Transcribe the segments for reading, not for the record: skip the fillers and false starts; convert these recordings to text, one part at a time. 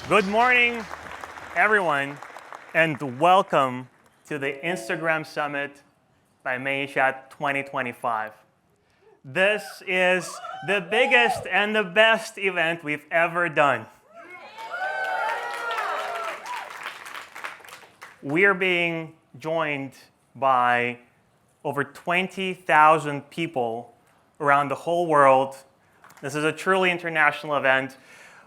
Good morning, everyone, and welcome to the Instagram Summit by Manychat 2025. This is the biggest and the best event we've ever done. We are being joined by over 20,000 people around the whole world. This is a truly international event.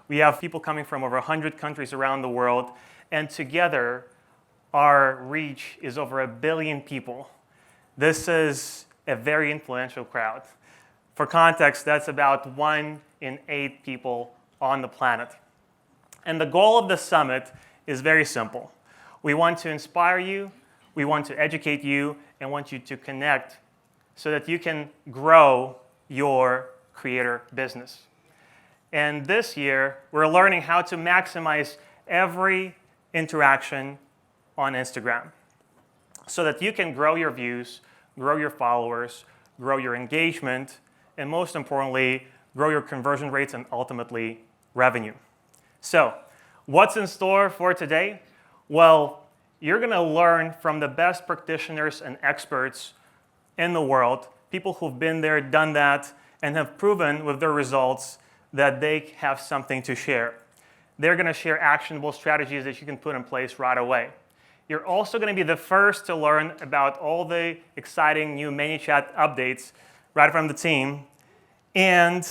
We have people coming from over 100 countries around the world, and together our reach is over 1 billion people. This is a very influential crowd. For context, that's about 1 in 8 people on the planet. And the goal of the summit is very simple. We want to inspire you, we want to educate you, and want you to connect so that you can grow your creator business. And this year, we're learning how to maximize every interaction on Instagram so that you can grow your views, grow your followers, grow your engagement, and most importantly, grow your conversion rates and ultimately revenue. So, what's in store for today? Well, you're going to learn from the best practitioners and experts in the world, people who've been there, done that, and have proven with their results that they have something to share. They're going to share actionable strategies that you can put in place right away. You're also going to be the first to learn about all the exciting new Manychat updates right from the team. And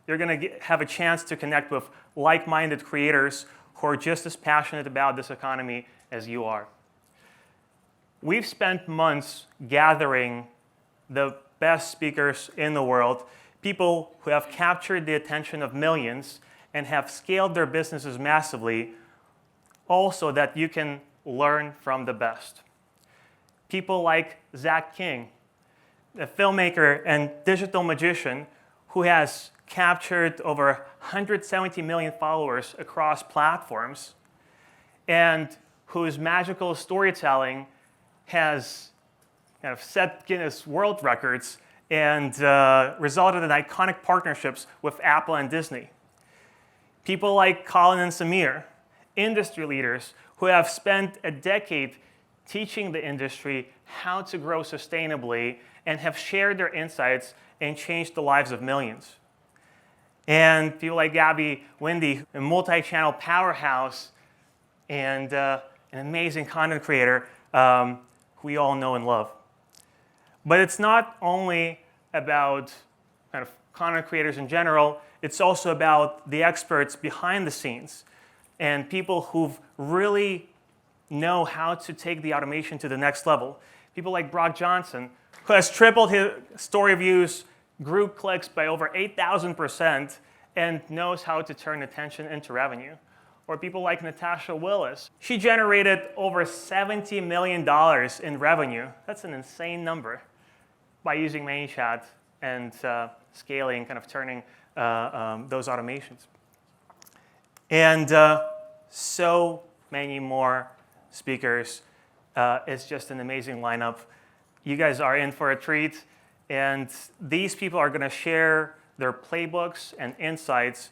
you're going to have a chance to connect with like-minded creators who are just as passionate about this economy as you are. We've spent months gathering the best speakers in the world, people who have captured the attention of millions and have scaled their businesses massively, also that you can learn from the best. People like Zach King, a filmmaker and digital magician who has captured over 170 million followers across platforms and whose magical storytelling has kind of set Guinness World Records and resulted in iconic partnerships with Apple and Disney. People like Colin and Samir, industry leaders who have spent a decade teaching the industry how to grow sustainably and have shared their insights and changed the lives of millions. And people like Gabby Windy, a multi-channel powerhouse and an amazing content creator who we all know and love. But it's not only about kind of content creators in general, it's also about the experts behind the scenes and people who really know how to take the automation to the next level. People like Brock Johnson, who has tripled his story views, grew clicks by over 8,000%, and knows how to turn attention into revenue. Or people like Natasha Willis. She generated over $70 million in revenue. That's an insane number by using Manychat and scaling, kind of turning those automations. And so many more speakers. It's just an amazing lineup. You guys are in for a treat. And these people are going to share their playbooks and insights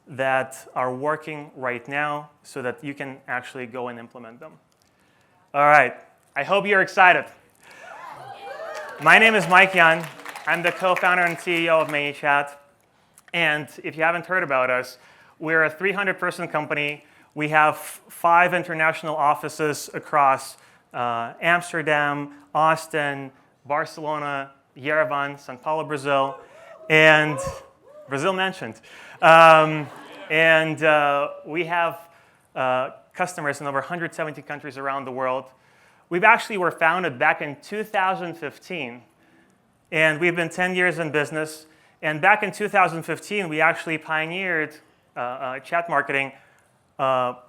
that are working right now so that you can actually go and implement them. All right. I hope you're excited. My name is Mike Yan. I'm the co-founder and CEO of Manychat. And if you haven't heard about us, we're a 300-person company. We have 5 international offices across Amsterdam, Austin, Barcelona, Yerevan, São Paulo, Brazil, and Brazil mentioned. We have customers in over 170 countries around the world. We actually were founded back in 2015, and we've been 10 years in business. And back in 2015, we actually pioneered chat marketing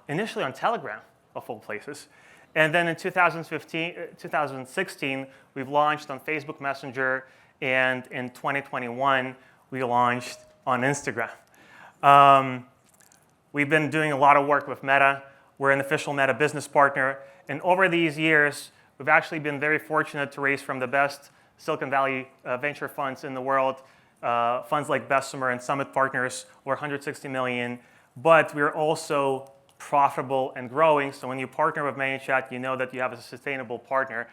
initially on Telegram, of all places. And then in 2016, we've launched on Facebook Messenger, and in 2021, we launched on Instagram. We've been doing a lot of work with Meta. We're an official Meta business partner. And over these years, we've actually been very fortunate to raise from the best Silicon Valley venture funds in the world, funds like Bessemer and Summit Partners, were 160 million. But we're also profitable, and growing. So when you partner with Manychat, you know that you have a sustainable partner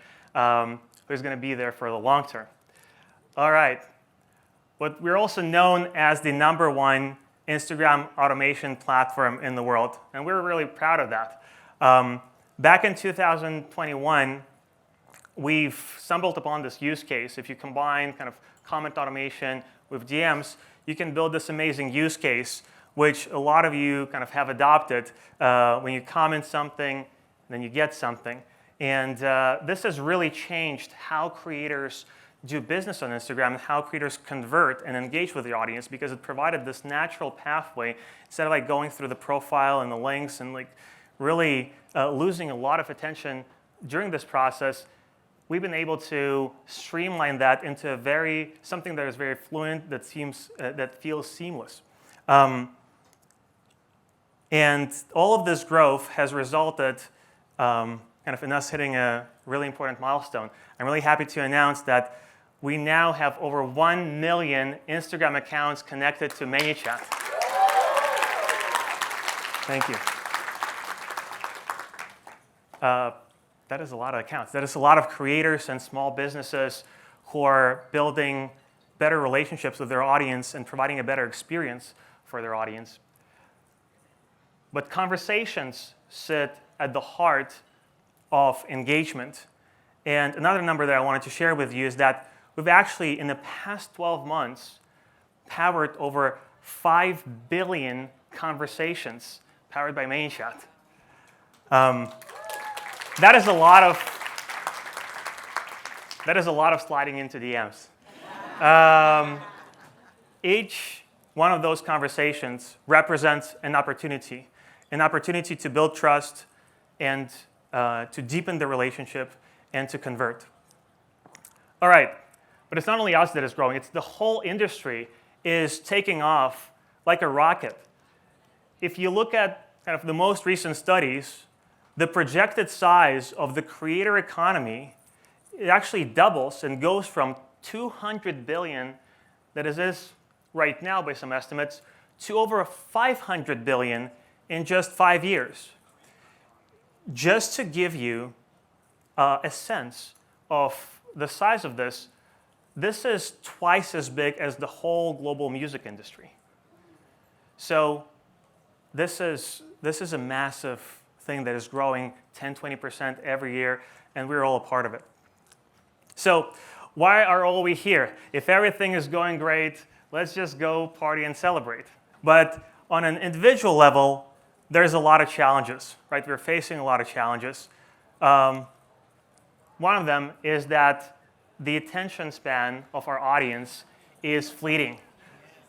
who's going to be there for the long term. All right. But we're also known as the #1 Instagram automation platform in the world, and we're really proud of that. Back in 2021, we've stumbled upon this use case. If you combine kind of comment automation with DMs, you can build this amazing use case, which a lot of you kind of have adopted when you comment something, then you get something. And this has really changed how creators do business on Instagram and how creators convert and engage with the audience, because it provided this natural pathway instead of like going through the profile and the links and like really losing a lot of attention during this process. We've been able to streamline that into something that is very fluent, that feels seamless. And all of this growth has resulted kind of in us hitting a really important milestone. I'm really happy to announce that we now have over 1 million Instagram accounts connected to Manychat. Thank you. That is a lot of accounts. That is a lot of creators and small businesses who are building better relationships with their audience and providing a better experience for their audience. But conversations sit at the heart of engagement. And another number that I wanted to share with you is that we've actually, in the past 12 months, powered over 5 billion conversations powered by Manychat. That is a lot of sliding into DMs. Each one of those conversations represents an opportunity to build trust and to deepen the relationship and to convert. All right, but it's not only us that is growing, it's the whole industry is taking off like a rocket. If you look at kind of the most recent studies, the projected size of the creator economy, it actually doubles and goes from 200 billion, that is right now by some estimates, to over 500 billion in just 5 years. Just to give you a sense of the size of this, this is twice as big as the whole global music industry. So this is a massive thing that is growing 10-20% every year, and we're all a part of it. So why are all we here? If everything is going great, let's just go party and celebrate. But on an individual level, there's a lot of challenges, right? We're facing a lot of challenges. One of them is that the attention span of our audience is fleeting.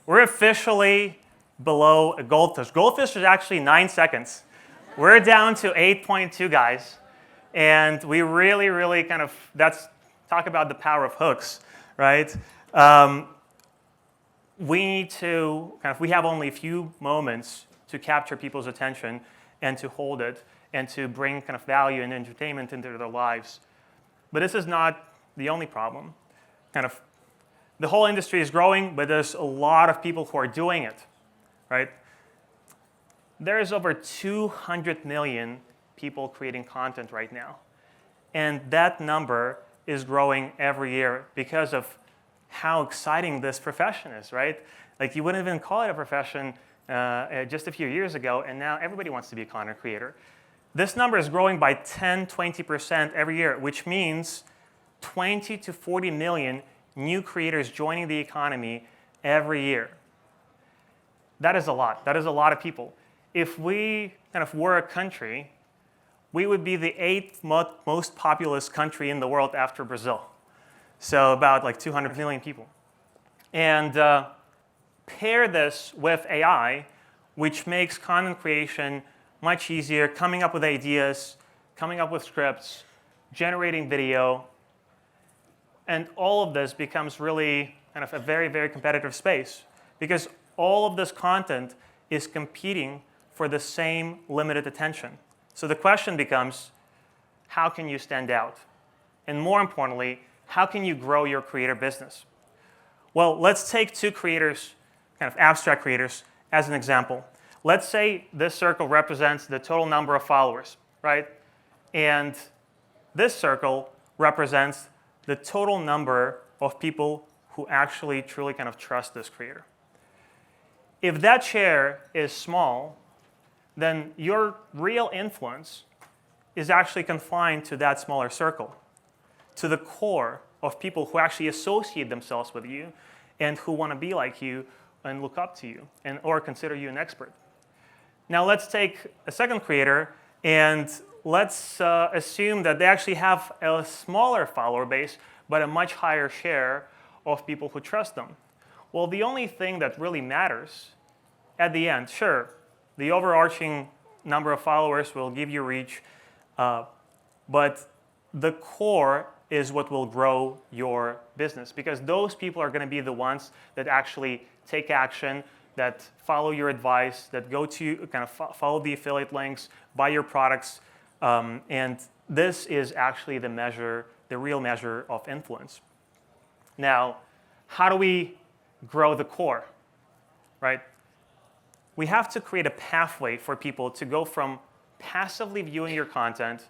We're officially below a goldfish. Goldfish is actually 9 seconds. We're down to 8.2, guys. And we really kind of, talk about the power of hooks, right? We have only a few moments to capture people's attention and to hold it and to bring kind of value and entertainment into their lives. But this is not the only problem. The whole industry is growing, but there's a lot of people who are doing it, right? There's over 200 million people creating content right now. And that number is growing every year because of how exciting this profession is, right? Like you wouldn't even call it a profession just a few years ago, and now everybody wants to be a content creator. This number is growing by 10-20% every year, which means 20 to 40 million new creators joining the economy every year. That is a lot. That is a lot of people. If we kind of were a country, we would be the 8th most populous country in the world after Brazil. So about like 200 million people. And pair this with AI, which makes content creation much easier, coming up with ideas, coming up with scripts, generating video, and all of this becomes really kind of a very competitive space because all of this content is competing for the same limited attention. So the question becomes, how can you stand out? And more importantly, how can you grow your creator business? Well, let's take two creators, kind of abstract creators, as an example. let's say this circle represents the total number of followers, right? And this circle represents the total number of people who actually truly kind of trust this creator. If that share is small, then your real influence is actually confined to that smaller circle, to the core of people who actually associate themselves with you and who want to be like you and look up to you or consider you an expert. Now let's take a second creator and let's assume that they actually have a smaller follower base but a much higher share of people who trust them. Well, the only thing that really matters at the end, sure, the overarching number of followers will give you reach, but the core is what will grow your business, because those people are going to be the ones that actually take action, that follow your advice, that go to kind of follow the affiliate links, buy your products, and this is actually the measure, the real measure of influence. Now, how do we grow the core, right? We have to create a pathway for people to go from passively viewing your content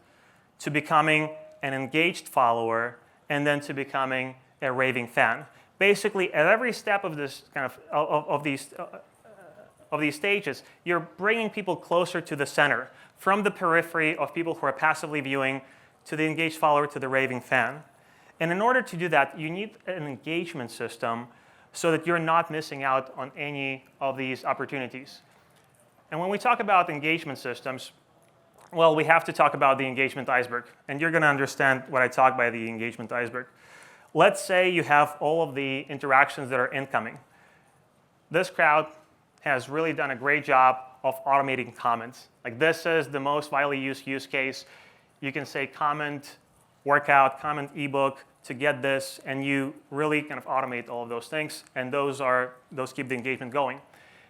to becoming an engaged follower and then to becoming a raving fan. Basically, at every step of this kind of these stages, you're bringing people closer to the center, from the periphery of people who are passively viewing to the engaged follower to the raving fan. And in order to do that, you need an engagement system so that you're not missing out on any of these opportunities. And when we talk about engagement systems, well, we have to talk about the engagement iceberg. And you're going to understand what I talk by the engagement iceberg. Let's say you have all of the interactions that are incoming. This crowd has really done a great job of automating comments. Like, this is the most widely used use case. You can say comment workout, comment ebook to get this, and you really kind of automate all of those things, and those keep the engagement going.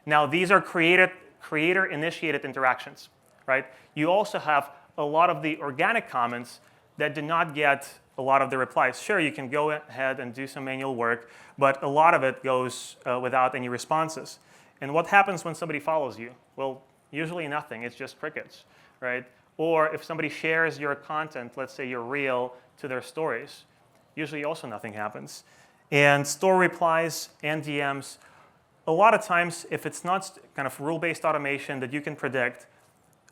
Now, these are creator-initiated interactions, right? You also have a lot of the organic comments that do not get a lot of the replies. Sure, you can go ahead and do some manual work, but a lot of it goes without any responses. And what happens when somebody follows you? Well, usually nothing. It's just crickets, right? Or if somebody shares your content, let's say your reel, to their stories, usually also nothing happens. And store replies and DMs, a lot of times, if it's not kind of rule-based automation that you can predict,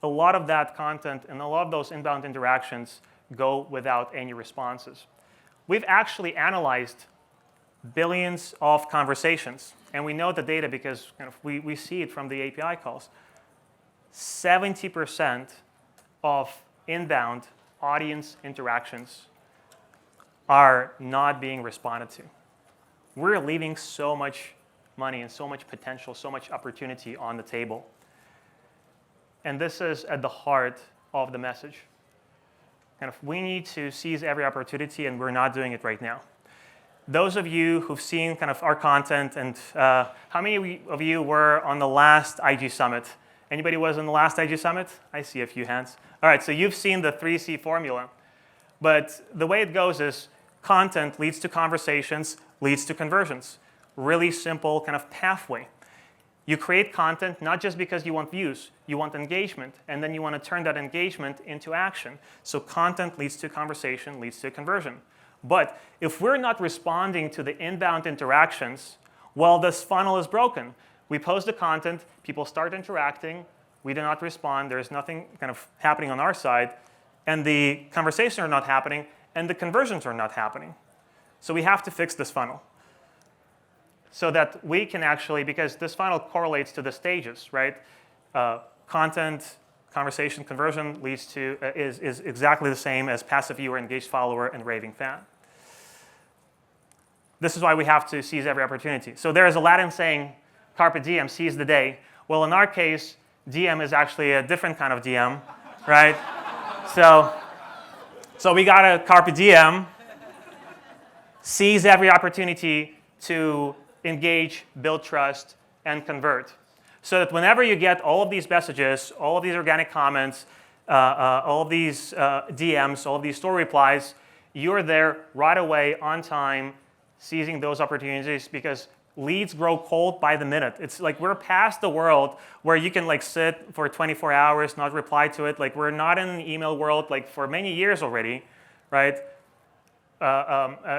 a lot of that content and a lot of those inbound interactions go without any responses. We've actually analyzed billions of conversations, and we know the data because kind of we see it from the API calls. 70% of inbound audience interactions are not being responded to. We're leaving so much money and so much potential, so much opportunity on the table. And this is at the heart of the message. Kind of, we need to seize every opportunity, and we're not doing it right now. Those of you who've seen kind of our content, and how many of you were on the last IG Summit? Anybody was on the last IG Summit? I see a few hands. All right, so you've seen the 3C formula. But the way it goes is content leads to conversations, leads to conversions. Really simple kind of pathway. You create content not just because you want views, you want engagement, and then you want to turn that engagement into action. So content leads to conversation, leads to conversion. But if we're not responding to the inbound interactions, well, this funnel is broken. We post the content, people start interacting, we do not respond, there's nothing kind of happening on our side, and the conversations are not happening, and the conversions are not happening. So we have to fix this funnel so that we can actually, because this funnel correlates to the stages, right? Content, conversation, conversion leads to, is exactly the same as passive viewer, engaged follower, and raving fan. This is why we have to seize every opportunity. So there is a Latin saying, carpe diem, seize the day. Well, in our case, DM is actually a different kind of DM, right? So we got a carpe diem, seize every opportunity to engage, build trust, and convert. So that whenever you get all of these messages, all of these organic comments, all of these DMs, all of these store replies, you're there right away on time, seizing those opportunities, because leads grow cold by the minute. It's like we're past the world where you can like sit for 24 hours, not reply to it. Like we're not in an email world like for many years already, right?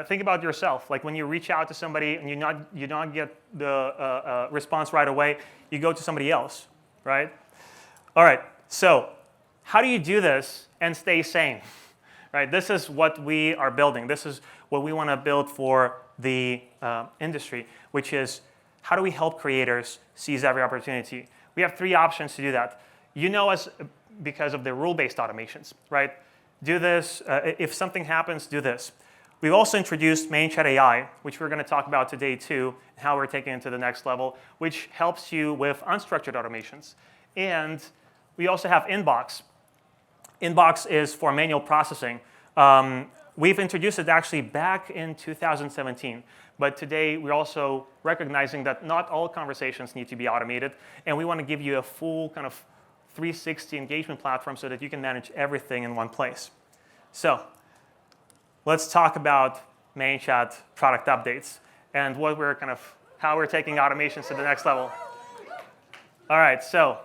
Think about yourself. Like when you reach out to somebody and you not get the response right away, you go to somebody else, right? All right. So how do you do this and stay sane? Right? This is what we are building. This is what we want to build for the industry, which is how do we help creators seize every opportunity? We have 3 options to do that. You know us because of the rule-based automations, right? Do this. If something happens, do this. We've also introduced Manychat AI, which we're going to talk about today too, and how we're taking it to the next level, which helps you with unstructured automations. And we also have Inbox. Inbox is for manual processing. We've introduced it actually back in 2017, but today we're also recognizing that not all conversations need to be automated, and we want to give you a full kind of 360 engagement platform so that you can manage everything in one place. So let's talk about Manychat product updates and what we're how we're taking automations to the next level. All right, so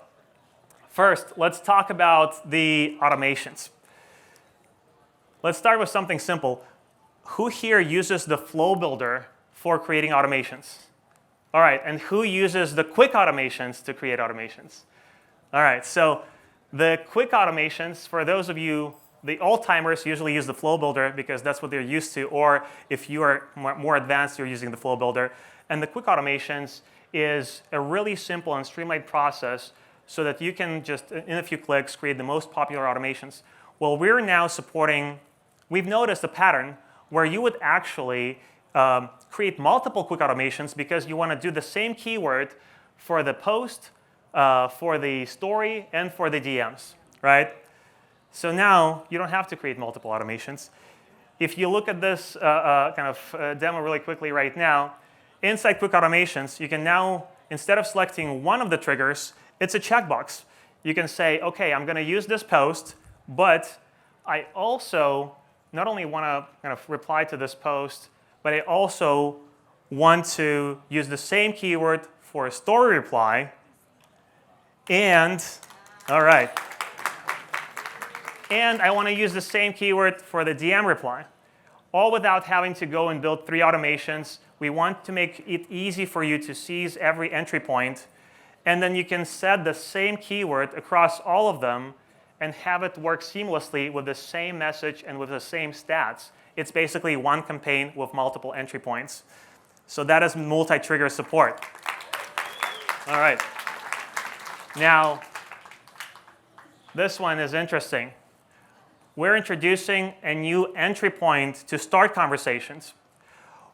first, let's talk about the automations. Let's start with something simple. Who here uses the flow builder for creating automations? All right, and who uses the quick automations to create automations? All right, so the quick automations, for those of you, the old-timers usually use the flow builder because that's what they're used to, or if you are more advanced, you're using the flow builder. And the quick automations is a really simple and streamlined process so that you can just, in a few clicks, create the most popular automations. Well, we're now supporting, we've noticed a pattern where you would actually create multiple quick automations because you want to do the same keyword for the post, for the story, and for the DMs, right? So now you don't have to create multiple automations. If you look at this demo really quickly right now, inside quick automations, you can now, instead of selecting one of the triggers, it's a checkbox. You can say, OK, I'm going to use this post, but I also not only want to reply to this post, but I also want to use the same keyword for a story reply. And, all right. And I want to use the same keyword for the DM reply, all without having to go and build 3 automations. We want to make it easy for you to seize every entry point. And then you can set the same keyword across all of them and have it work seamlessly with the same message and with the same stats. It's basically one campaign with multiple entry points. So that is multi-trigger support. All right. Now, this one is interesting. We're introducing a new entry point to start conversations.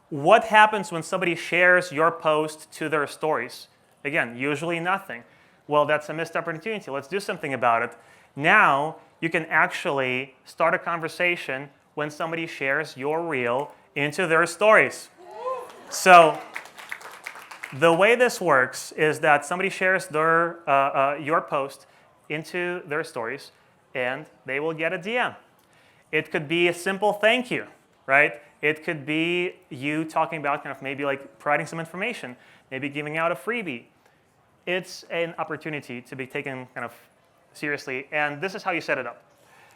What happens when somebody shares your post to their stories? Again, usually nothing. Well, that's a missed opportunity. Let's do something about it. Now, you can actually start a conversation when somebody shares your reel into their stories. So the way this works is that somebody shares their, your post into their stories, and they will get a DM. It could be a simple thank you, right? It could be you talking about maybe like providing some information, maybe giving out a freebie. It's an opportunity to be taken seriously, and this is how you set it up.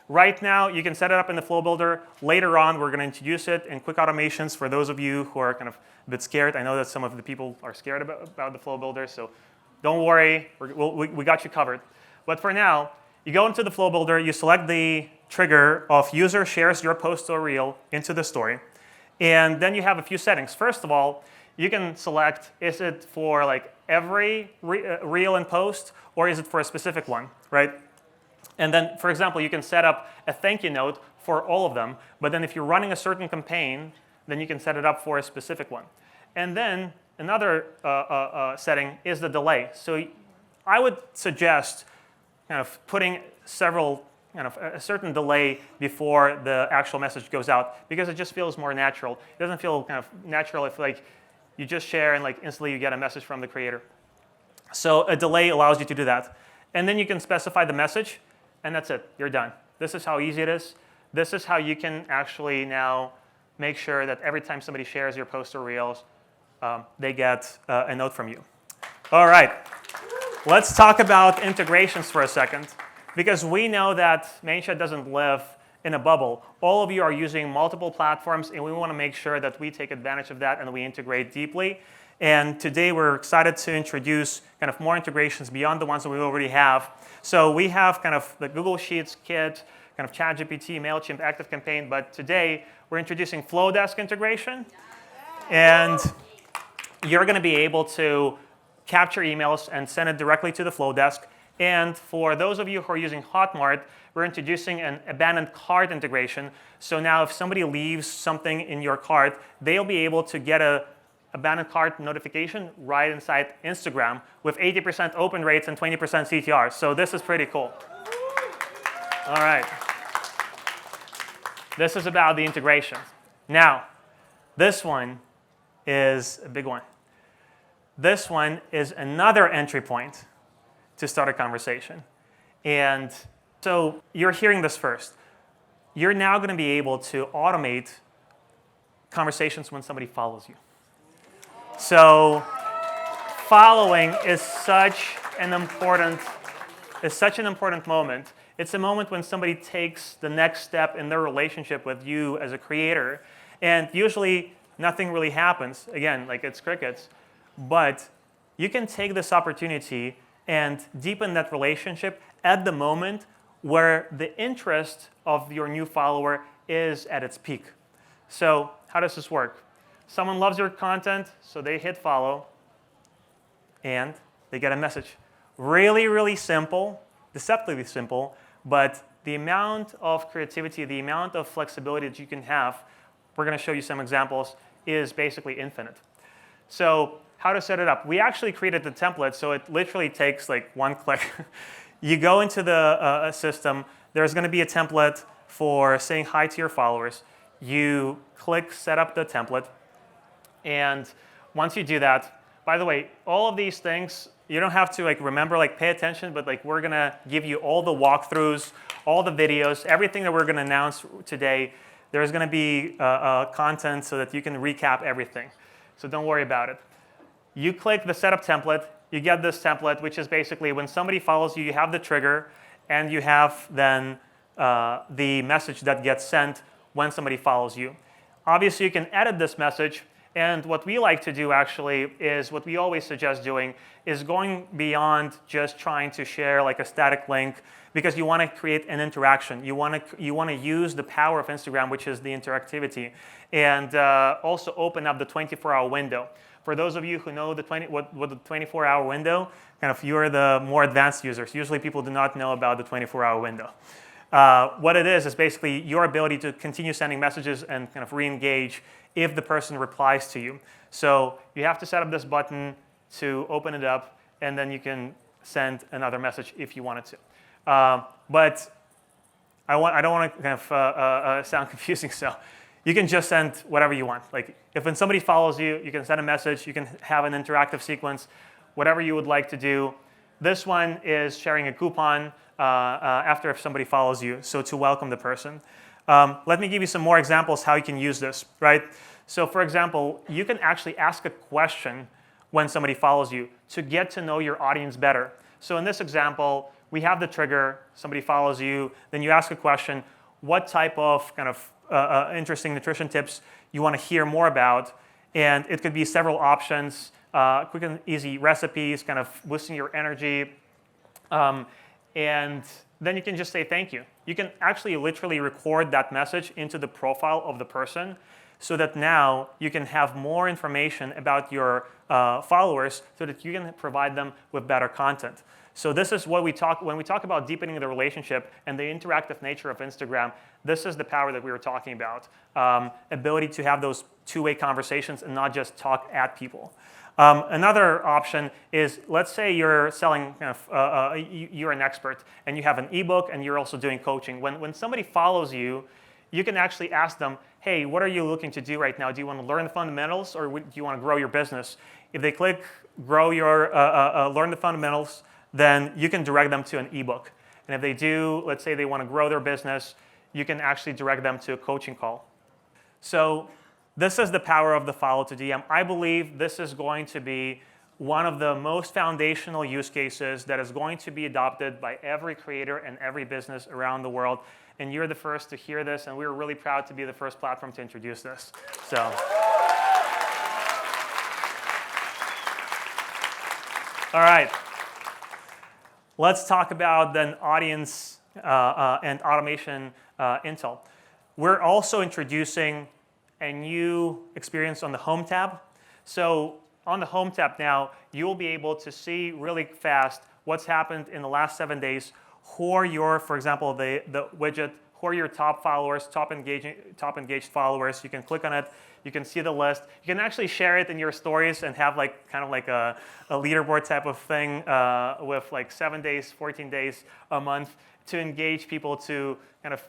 Right now, you can set it up in the flow builder. Later on, we're going to introduce it in quick automations for those of you who are a bit scared. I know that some of the people are scared about the flow builder, so don't worry, we got you covered. But for now, you go into the flow builder, you select the trigger of user shares your post or reel into the story, and then you have a few settings. First of all, you can select, is it for like every reel and post, or is it for a specific one, right? And then, for example, you can set up a thank you note for all of them, but then if you're running a certain campaign, then you can set it up for a specific one. And then another setting is the delay. So I would suggest putting a certain delay before the actual message goes out, because it just feels more natural. It doesn't feel natural if you just share and instantly you get a message from the creator. So a delay allows you to do that. And then you can specify the message, and that's it. You're done. This is how easy it is. This is how you can actually now make sure that every time somebody shares your post or reels, they get a note from you. All right, let's talk about integrations for a second, because we know that Manychat doesn't live in a bubble. All of you are using multiple platforms, and we want to make sure that we take advantage of that and we integrate deeply. And today we're excited to introduce kind of more integrations beyond the ones that we already have. So we have kind of the Google Sheets kit, kind of ChatGPT, MailChimp, ActiveCampaign, but today we're introducing Flowdesk integration. And you're going to be able to capture emails and send it directly to the Flowdesk. And for those of you who are using Hotmart, we're introducing an abandoned cart integration. So now if somebody leaves something in your cart, they'll be able to get a abandoned cart notification right inside Instagram with 80% open rates and 20% CTR. So this is pretty cool. All right. This is about the integration. Now, this one is a big one. This one is another entry point to start a conversation. And so you're hearing this first. You're now going to be able to automate conversations when somebody follows you. So following is such an important moment. It's a moment when somebody takes the next step in their relationship with you as a creator. And usually nothing really happens. Again, like it's crickets. But you can take this opportunity and deepen that relationship at the moment where the interest of your new follower is at its peak. So how does this work? Someone loves your content, so they hit follow, and they get a message. Really, really simple, deceptively simple, but the amount of creativity, the amount of flexibility that you can have, we're going to show you some examples, is basically infinite. So how to set it up? We actually created the template, so it literally takes like one click. You go into the system. There's going to be a template for saying hi to your followers. You click set up the template. And once you do that, by the way, all of these things, you don't have to remember, pay attention, but we're going to give you all the walkthroughs, all the videos, everything that we're going to announce today. There's going to be content so that you can recap everything. So don't worry about it. You click the setup template, you get this template, which is basically when somebody follows you, you have the trigger, and you have then the message that gets sent when somebody follows you. Obviously, you can edit this message. And what we like to do actually is what we always suggest doing is going beyond just trying to share a static link, because you want to create an interaction. You want to use the power of Instagram, which is the interactivity, and also open up the 24-hour window. For those of you who know what the 24-hour window, you're the more advanced users. Usually people do not know about the 24-hour window. What it is basically your ability to continue sending messages and re-engage if the person replies to you. So you have to set up this button to open it up, and then you can send another message if you wanted to. But I don't want to sound confusing, so you can just send whatever you want. If when somebody follows you, you can send a message, you can have an interactive sequence, whatever you would like to do. This one is sharing a coupon after if somebody follows you, so to welcome the person. Let me give you some more examples how you can use this, right? So for example, you can actually ask a question when somebody follows you to get to know your audience better. So in this example, we have the trigger, somebody follows you, then you ask a question, what type of interesting nutrition tips you want to hear more about, and it could be several options, quick and easy recipes, boosting your energy, and then you can just say thank you. You can actually literally record that message into the profile of the person so that now you can have more information about your followers so that you can provide them with better content. So this is what when we talk about deepening the relationship and the interactive nature of Instagram, this is the power that we were talking about. Ability to have those two-way conversations and not just talk at people. Another option is, let's say you're selling, you're an expert and you have an ebook and you're also doing coaching. When somebody follows you, you can actually ask them, hey, what are you looking to do right now? Do you want to learn the fundamentals, or do you want to grow your business? If they click grow your, learn the fundamentals, then you can direct them to an ebook. And if they do, let's say they want to grow their business, you can actually direct them to a coaching call. So this is the power of the follow to DM. I believe this is going to be one of the most foundational use cases that is going to be adopted by every creator and every business around the world. And you're the first to hear this, and we're really proud to be the first platform to introduce this. So, all right. Let's talk about then audience and automation intel. We're also introducing a new experience on the Home tab. So on the Home tab now, you will be able to see really fast what's happened in the last 7 days. Who are your, for example, the widget, who are your top followers, top engaged followers. You can click on it. You can see the list. You can actually share it in your stories and have kind of like a leaderboard type of thing with like 7 days, 14 days, a month to engage people to kind of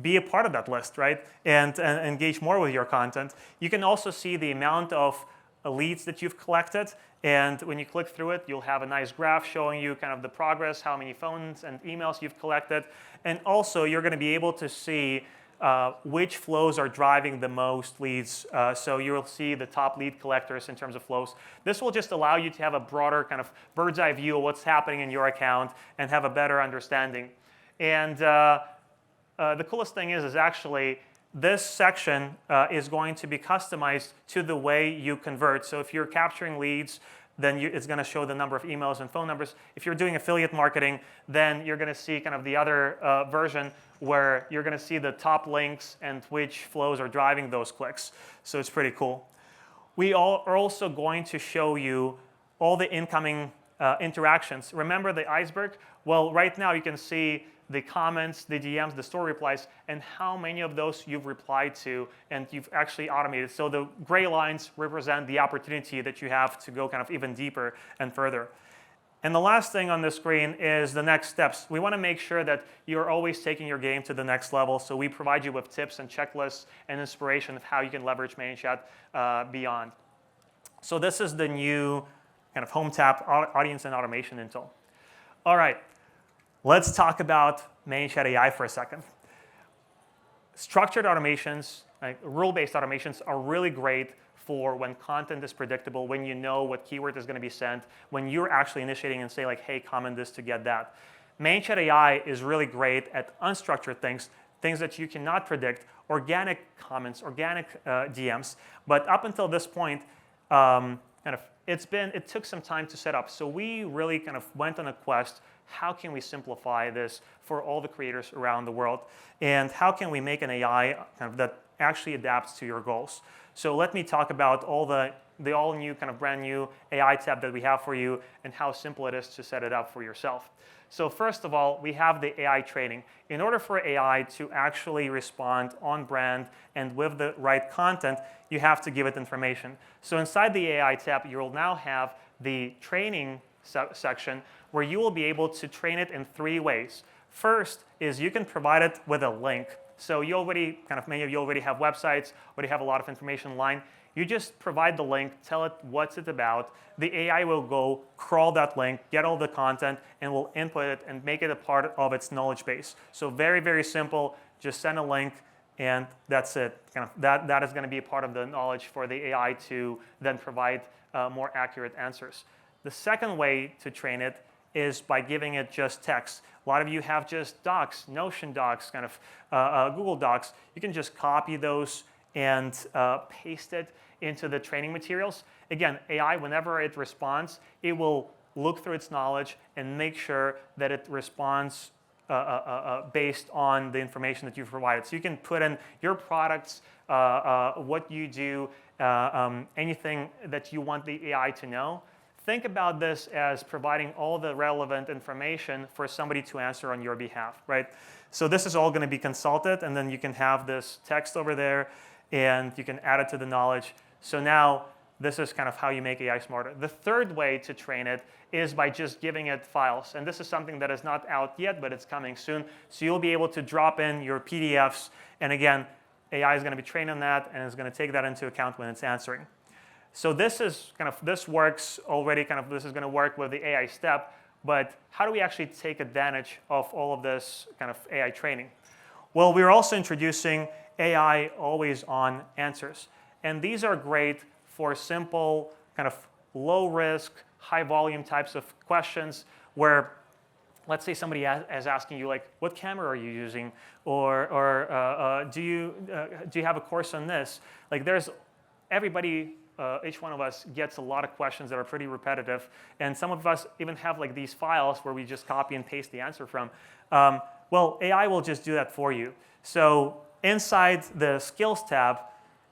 be a part of that list, right? And engage more with your content. You can also see the amount of leads that you've collected. And when you click through it, you'll have a nice graph showing you kind of the progress, how many phones and emails you've collected. And also, you're going to be able to see which flows are driving the most leads. So you'll see the top lead collectors in terms of flows. This will just allow you to have a broader kind of bird's eye view of what's happening in your account and have a better understanding. And the coolest thing is actually this section is going to be customized to the way you convert. So if you're capturing leads, then it's going to show the number of emails and phone numbers. If you're doing affiliate marketing, then you're going to see kind of the other version where you're going to see the top links and which flows are driving those clicks. So it's pretty cool. We are also going to show you all the incoming interactions. Remember the iceberg? Well, right now you can see the comments, the DMs, the story replies, and how many of those you've replied to and you've actually automated. So the gray lines represent the opportunity that you have to go kind of even deeper and further. And the last thing on the screen is the next steps. We want to make sure that you're always taking your game to the next level. So we provide you with tips and checklists and inspiration of how you can leverage Manychat beyond. So this is the new kind of Home tab audience and automation intel. All right. Let's talk about Manychat AI for a second. Structured automations, like rule-based automations, are really great for when content is predictable, when you know what keyword is going to be sent, when you're actually initiating and say like, hey, comment this to get that. Manychat AI is really great at unstructured things, things that you cannot predict, organic comments, organic DMs. But up until this point, it took some time to set up. So we really kind of went on a quest. How can we simplify this for all the creators around the world? And how can we make an AI kind of that actually adapts to your goals? So let me talk about all the all new kind of brand new AI tab that we have for you and how simple it is to set it up for yourself. So first of all, we have the AI training. In order for AI to actually respond on brand and with the right content, you have to give it information. So inside the AI tab, you will now have the training section where you will be able to train it in 3 ways. First is you can provide it with a link. So you already, many of you already have websites, already have a lot of information online. You just provide the link, tell it what's it about. The AI will go crawl that link, get all the content, and will input it and make it a part of its knowledge base. So very, very simple. Just send a link, and that's it. That is going to be a part of the knowledge for the AI to then provide more accurate answers. The second way to train it is by giving it just text. A lot of you have just docs, Notion docs, Google Docs. You can just copy those and paste it into the training materials. Again, AI, whenever it responds, it will look through its knowledge and make sure that it responds based on the information that you've provided. So you can put in your products, what you do, anything that you want the AI to know. Think about this as providing all the relevant information for somebody to answer on your behalf, right? So this is all going to be consulted, and then you can have this text over there, and you can add it to the knowledge. So now this is kind of how you make AI smarter. The third way to train it is by just giving it files. And this is something that is not out yet, but it's coming soon. So you'll be able to drop in your PDFs. And again, AI is going to be trained on that, and it's going to take that into account when it's answering. So this works already, this is going to work with the AI step, but how do we actually take advantage of all of this kind of AI training? Well, we're also introducing AI always on answers. And these are great for simple, kind of low risk, high volume types of questions where, let's say somebody is asking you like, what camera are you using? Or do you have a course on this? Like everybody, each one of us gets a lot of questions that are pretty repetitive. And some of us even have like these files where we just copy and paste the answer from. Well, AI will just do that for you. So inside the skills tab,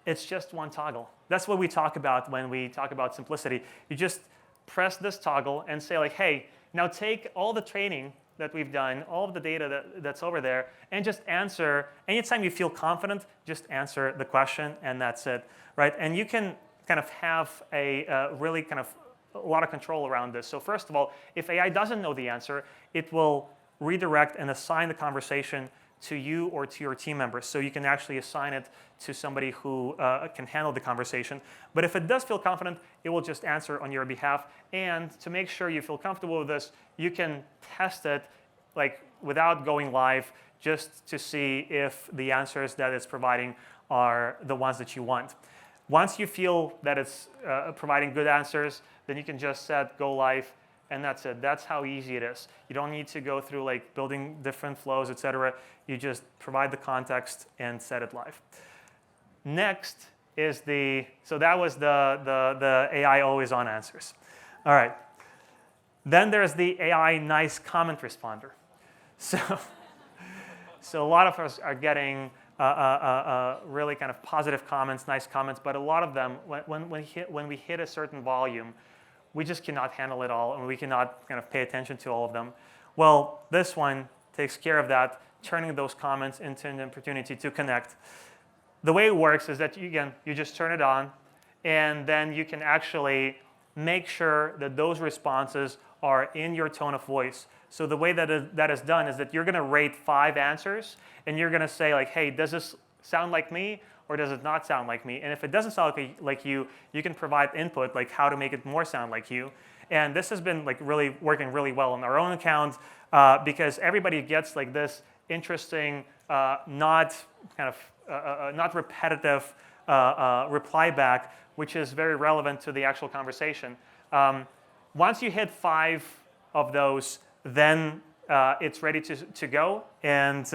it's just one toggle. That's what we talk about when we talk about simplicity. You just press this toggle and say like, hey, now take all the training that we've done, all of the data that's over there, and just answer. Anytime you feel confident, just answer the question, and that's it, right? And you can kind of have a really kind of a lot of control around this. So first of all, if AI doesn't know the answer, it will redirect and assign the conversation to you or to your team members. So you can actually assign it to somebody who can handle the conversation. But if it does feel confident, it will just answer on your behalf. And to make sure you feel comfortable with this, you can test it like without going live, just to see if the answers that it's providing are the ones that you want. Once you feel that it's providing good answers, then you can just set go live, and that's it. That's how easy it is. You don't need to go through like building different flows, etc. You just provide the context and set it live. Next is so that was the AI always on answers. All right. Then there's the AI nice comment responder. So a lot of us are getting really kind of positive comments, nice comments, but a lot of them, when we hit a certain volume, we just cannot handle it all, and we cannot kind of pay attention to all of them. Well, this one takes care of that, turning those comments into an opportunity to connect. The way it works is that, you just turn it on, and then you can actually make sure that those responses are in your tone of voice. So the way that is done is that you're going to rate 5 answers, and you're going to say like, hey, does this sound like me? Or does it not sound like me? And if it doesn't sound like you, you can provide input like how to make it more sound like you. And this has been like really working really well on our own account because everybody gets like this interesting, not repetitive reply back, which is very relevant to the actual conversation. Once you hit 5 of those, then it's ready to go, and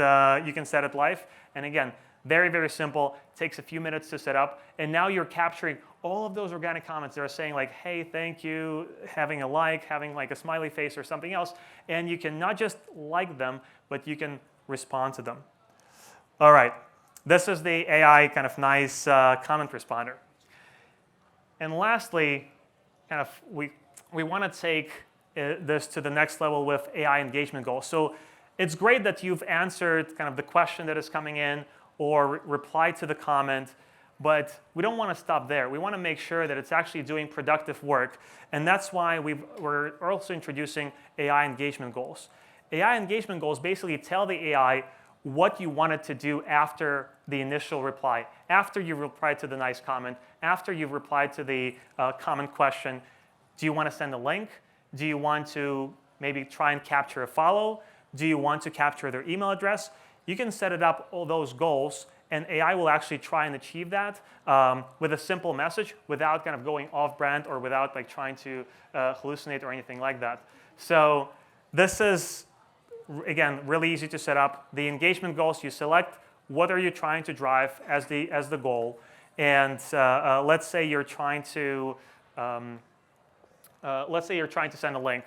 you can set it live. And again, very, very simple. Takes a few minutes to set up. And now you're capturing all of those organic comments that are saying like, hey, thank you, having like a smiley face or something else. And you can not just like them, but you can respond to them. All right. This is the AI kind of nice comment responder. And lastly, kind of we want to take this to the next level with AI engagement goals. So it's great that you've answered kind of the question that is coming in, or reply to the comment, but we don't want to stop there. We want to make sure that it's actually doing productive work, and that's why we're also introducing AI engagement goals. AI engagement goals basically tell the AI what you want it to do after the initial reply, after you've replied to the nice comment, after you've replied to the comment question. Do you want to send a link? Do you want to maybe try and capture a follow? Do you want to capture their email address? You can set it up all those goals, and AI will actually try and achieve that with a simple message without kind of going off-brand or without like trying to hallucinate or anything like that. So this is, again, really easy to set up. The engagement goals, you select what are you trying to drive as the goal, and let's say you're trying to send a link.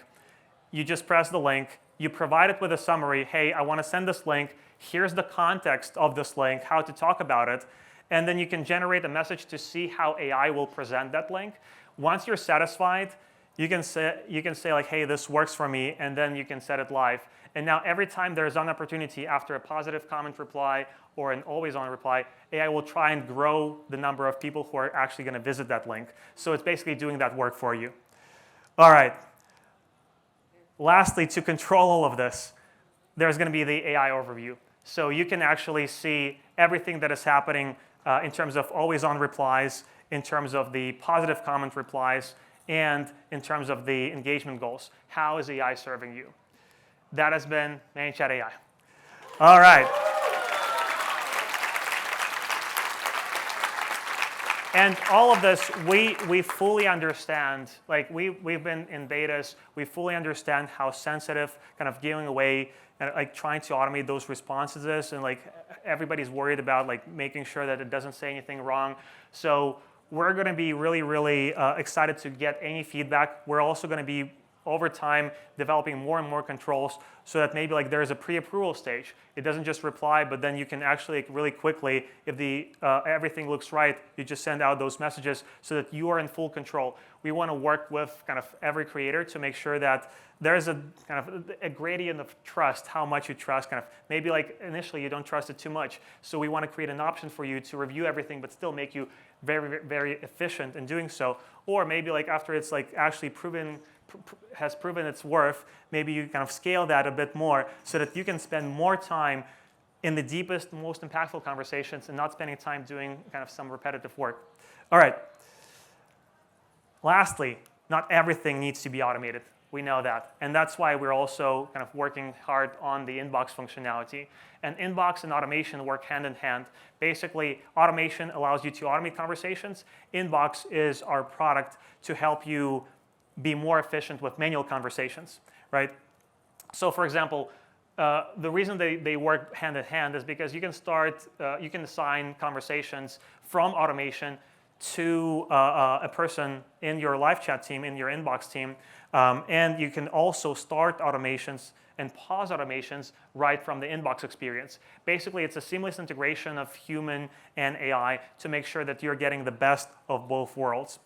You just press the link. You provide it with a summary. Hey, I want to send this link. Here's the context of this link, how to talk about it. And then you can generate a message to see how AI will present that link. Once you're satisfied, you can say like, hey, this works for me, and then you can set it live. And now every time there's an opportunity after a positive comment reply or an always on reply, AI will try and grow the number of people who are actually going to visit that link. So it's basically doing that work for you. All right. Lastly, to control all of this, there's going to be the AI overview. So you can actually see everything that is happening in terms of always on replies, in terms of the positive comment replies, and in terms of the engagement goals. How is AI serving you? That has been Manychat. AI. All right. And all of this, we fully understand, like we've been in betas, we fully understand how sensitive kind of giving away and like trying to automate those responses is, and like everybody's worried about like making sure that it doesn't say anything wrong. So we're going to be really, really excited to get any feedback. We're also going to be over time developing more and more controls so that maybe like there's a pre-approval stage. It doesn't just reply, but then you can actually really quickly, if the everything looks right, you just send out those messages so that you are in full control. We want to work with kind of every creator to make sure that there's a kind of a gradient of trust, how much you trust. Kind of maybe like initially you don't trust it too much, so we want to create an option for you to review everything, but still make you very, very efficient in doing so. Or maybe like after it's like actually has proven its worth, maybe you kind of scale that a bit more so that you can spend more time in the deepest, most impactful conversations and not spending time doing kind of some repetitive work. All right. Lastly, not everything needs to be automated. We know that. And that's why we're also kind of working hard on the inbox functionality. And inbox and automation work hand in hand. Basically, automation allows you to automate conversations. Inbox is our product to help you be more efficient with manual conversations, right? So for example, the reason they work hand in hand is because you can assign conversations from automation to a person in your live chat team, in your inbox team, and you can also start automations and pause automations right from the inbox experience. Basically, it's a seamless integration of human and AI to make sure that you're getting the best of both worlds.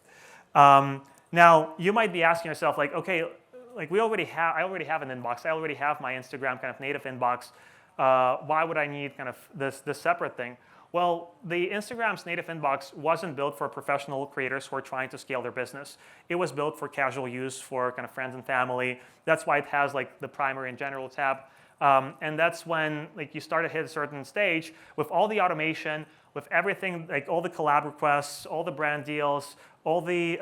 Now, you might be asking yourself, like, okay, like I already have an inbox. I already have my Instagram kind of native inbox. Why would I need kind of this separate thing? Well, the Instagram's native inbox wasn't built for professional creators who are trying to scale their business. It was built for casual use for kind of friends and family. That's why it has like the primary and general tab. And that's when like you start to hit a certain stage with all the automation, with everything, like all the collab requests, all the brand deals, all the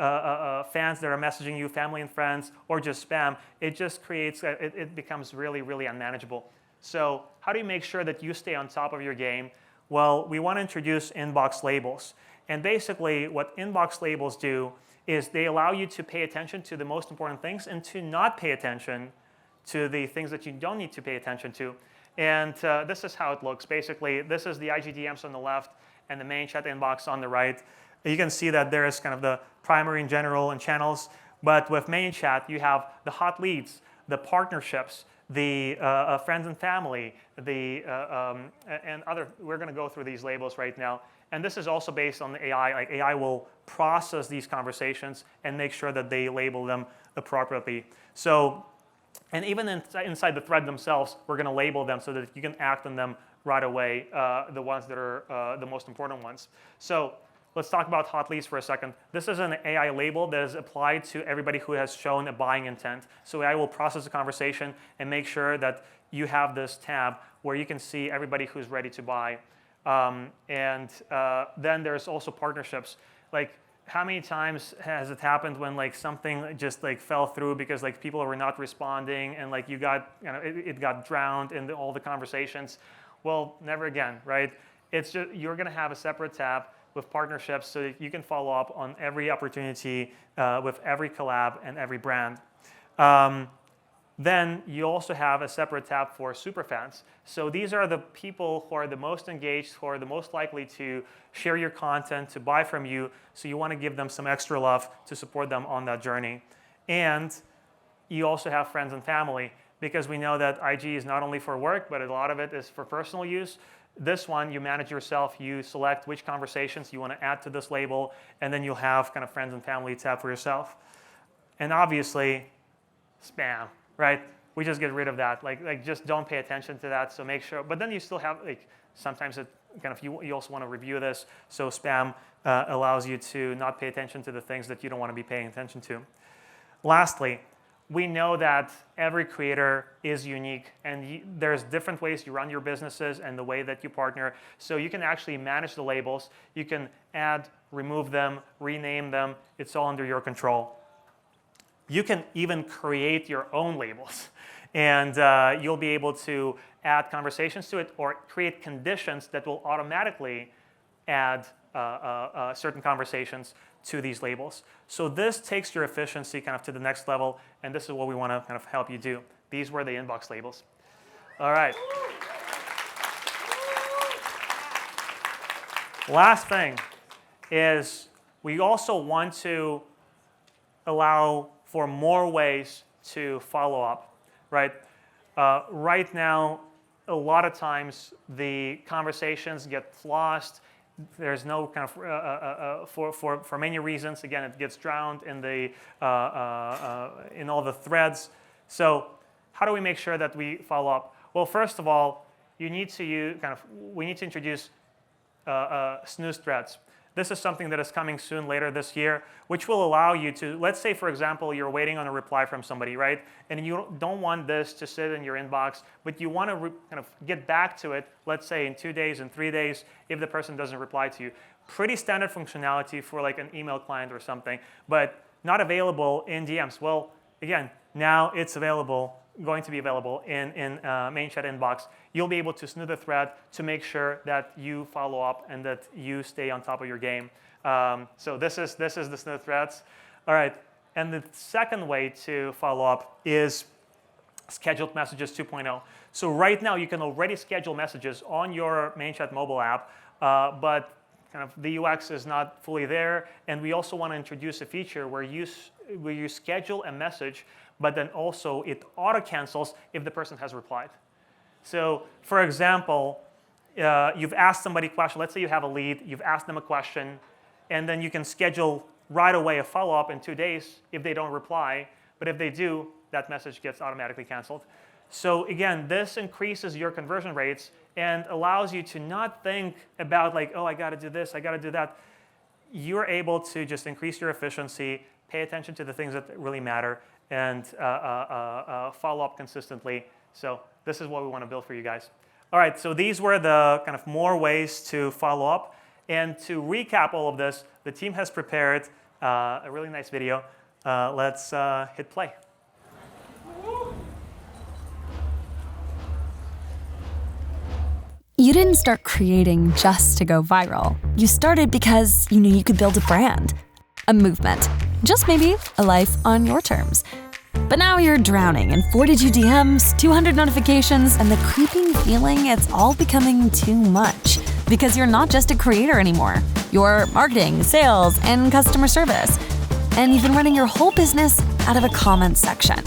fans that are messaging you, family and friends, or just spam. It just creates, it becomes really, really unmanageable. So how do you make sure that you stay on top of your game? Well, we want to introduce inbox labels. And basically what inbox labels do is they allow you to pay attention to the most important things and to not pay attention to the things that you don't need to pay attention to. And this is how it looks. Basically, this is the IGDMs on the left and the Manychat inbox on the right. You can see that there is kind of the primary and general and channels. But with Manychat, you have the hot leads, the partnerships, the friends and family, and other. We're going to go through these labels right now. And this is also based on the AI. Like AI will process these conversations and make sure that they label them appropriately. So, and even inside the thread themselves, we're going to label them so that you can act on them right away, the ones that are the most important ones. So let's talk about hot leads for a second. This is an AI label that is applied to everybody who has shown a buying intent. So AI will process the conversation and make sure that you have this tab where you can see everybody who's ready to buy. Then there's also partnerships. Like how many times has it happened when like something just like fell through because like people were not responding and like you got, you know, it got drowned in all the conversations? Well, never again, right? It's just, you're going to have a separate tab with partnerships so that you can follow up on every opportunity with every collab and every brand. Then you also have a separate tab for superfans. So these are the people who are the most engaged, who are the most likely to share your content, to buy from you. So you want to give them some extra love to support them on that journey. And you also have friends and family, because we know that IG is not only for work, but a lot of it is for personal use. This one, you manage yourself. You select which conversations you want to add to this label, and then you'll have kind of friends and family tab for yourself. And obviously, spam, right? We just get rid of that. Like just don't pay attention to that. So make sure. But then you still have like sometimes it kind of you also want to review this. So spam allows you to not pay attention to the things that you don't want to be paying attention to. Lastly, we know that every creator is unique, and there's different ways you run your businesses and the way that you partner. So you can actually manage the labels. You can add, remove them, rename them. It's all under your control. You can even create your own labels, and you'll be able to add conversations to it or create conditions that will automatically add certain conversations to these labels. So this takes your efficiency kind of to the next level, and this is what we want to kind of help you do. These were the inbox labels. All right. Last thing is we also want to allow for more ways to follow up, right? Right now, a lot of times the conversations get lost. There's no kind of for many reasons. Again, it gets drowned in the in all the threads. So how do we make sure that we follow up? Well, first of all, we need to introduce snooze threads. This is something that is coming soon later this year, which will allow you to, let's say, for example, you're waiting on a reply from somebody, right? And you don't want this to sit in your inbox, but you want to kind of get back to it, let's say in 2 days, in 3 days, if the person doesn't reply to you. Pretty standard functionality for like an email client or something, but not available in DMs. Well, again, now it's available, going to be available in Manychat inbox. You'll be able to snooze the thread to make sure that you follow up and that you stay on top of your game. So this is the snooze threads. All right, and the second way to follow up is scheduled messages 2.0. So right now you can already schedule messages on your Manychat mobile app, but kind of the UX is not fully there. And we also want to introduce a feature where you schedule a message, but then also it auto-cancels if the person has replied. So for example, you've asked somebody a question. Let's say you have a lead, you've asked them a question, and then you can schedule right away a follow-up in 2 days if they don't reply. But if they do, that message gets automatically canceled. So again, this increases your conversion rates and allows you to not think about like, oh, I got to do this, I got to do that. You're able to just increase your efficiency, pay attention to the things that really matter, and follow up consistently. So this is what we want to build for you guys. All right, so these were the kind of more ways to follow up. And to recap all of this, the team has prepared a really nice video. Let's hit play. You didn't start creating just to go viral. You started because you knew you could build a brand, a movement, just maybe a life on your terms. But now you're drowning in 42 DMs, 200 notifications, and the creeping feeling it's all becoming too much. Because you're not just a creator anymore. You're marketing, sales, and customer service. And you've been running your whole business out of a comments section.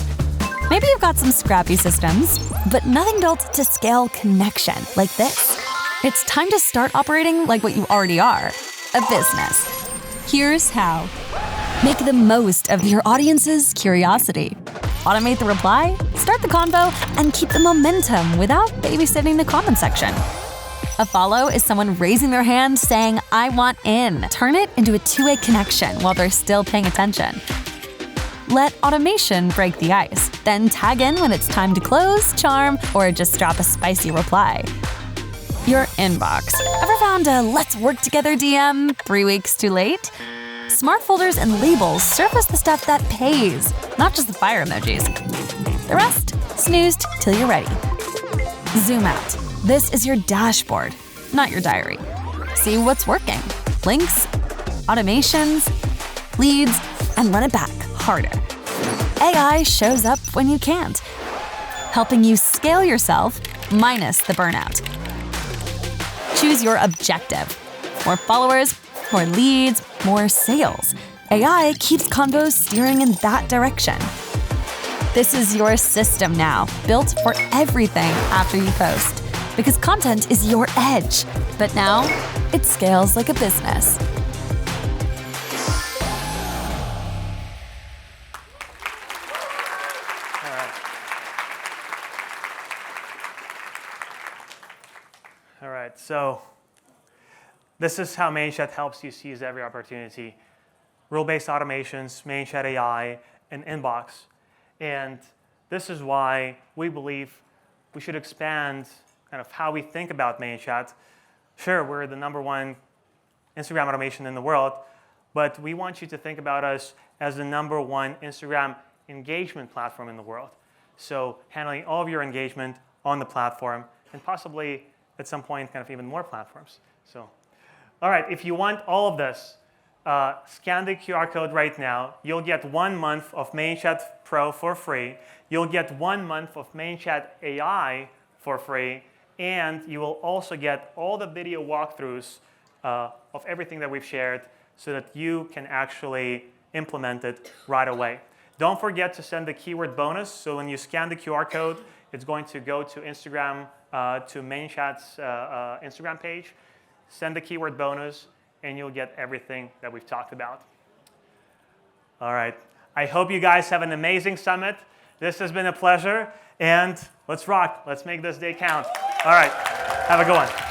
Maybe you've got some scrappy systems, but nothing built to scale connection like this. It's time to start operating like what you already are, a business. Here's how. Make the most of your audience's curiosity. Automate the reply, start the convo, and keep the momentum without babysitting the comment section. A follow is someone raising their hand saying, I want in. Turn it into a two-way connection while they're still paying attention. Let automation break the ice, then tag in when it's time to close, charm, or just drop a spicy reply. Your inbox. Ever found a let's work together DM 3 weeks too late? Smart folders and labels surface the stuff that pays, not just the fire emojis. The rest, snoozed till you're ready. Zoom out. This is your dashboard, not your diary. See what's working. Links, automations, leads, and run it back harder. AI shows up when you can't, helping you scale yourself minus the burnout. Choose your objective. More followers, more leads, more sales. AI keeps convos steering in that direction. This is your system now, built for everything after you post. Because content is your edge, but now it scales like a business. All right, so this is how Manychat helps you seize every opportunity. Rule-based automations, Manychat AI, and inbox. And this is why we believe we should expand kind of how we think about Manychat. Sure, we're the #1 Instagram automation in the world, but we want you to think about us as the #1 Instagram engagement platform in the world. So handling all of your engagement on the platform and possibly at some point kind of even more platforms. So, All right, if you want all of this, scan the QR code right now. You'll get 1 month of Manychat Pro for free. You'll get 1 month of Manychat AI for free. And you will also get all the video walkthroughs of everything that we've shared so that you can actually implement it right away. Don't forget to send the keyword bonus. So when you scan the QR code, it's going to go to Instagram, to Manychat's Instagram page. Send the keyword bonus, and you'll get everything that we've talked about. All right. I hope you guys have an amazing summit. This has been a pleasure, and let's rock. Let's make this day count. All right. Have a good one.